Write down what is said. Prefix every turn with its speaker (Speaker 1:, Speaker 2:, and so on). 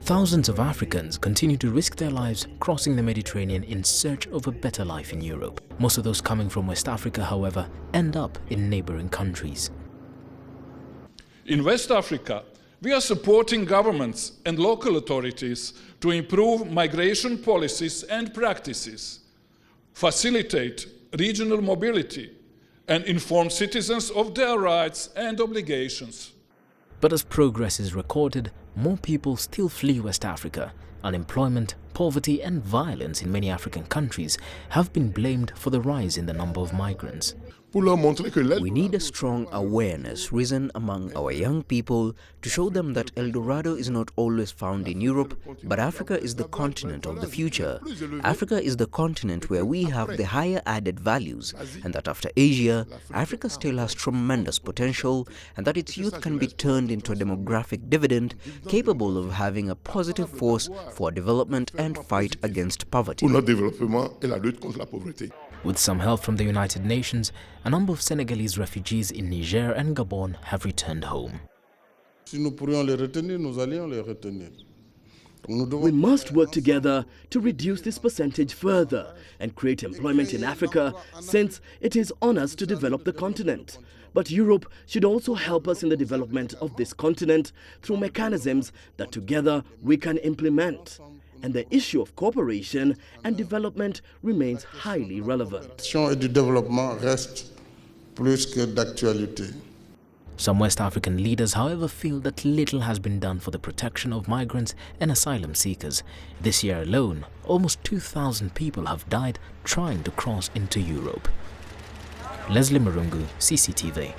Speaker 1: Thousands of Africans continue to risk their lives crossing the Mediterranean in search of a better life in Europe. Most of those coming from West Africa, however, end up in neighboring countries.
Speaker 2: In West Africa, we are supporting governments and local authorities to improve migration policies and practices, facilitate regional mobility, and inform citizens of their rights and obligations.
Speaker 1: But as progress is recorded, more people still flee West Africa. Unemployment, poverty and violence in many African countries have been blamed for the rise in the number of migrants.
Speaker 3: We need a strong awareness risen among our young people to show them that El Dorado is not always found in Europe, but Africa is the continent of the future. Africa is the continent where we have the higher added values, and that after Asia, Africa still has tremendous potential, and that its youth can be turned into a demographic dividend capable of having a positive force for development and fight against poverty.
Speaker 1: With some help from the United Nations, a number of Senegalese refugees in Niger and Gabon have returned home.
Speaker 4: We must work together to reduce this percentage further and create employment in Africa, since it is on us to develop the continent. But Europe should also help us in the development of this continent through mechanisms that together we can implement. And the issue of cooperation and development remains highly relevant.
Speaker 1: Some West African leaders, however, feel that little has been done for the protection of migrants and asylum seekers. This year alone, almost 2,000 people have died trying to cross into Europe. Mirungu, CCTV.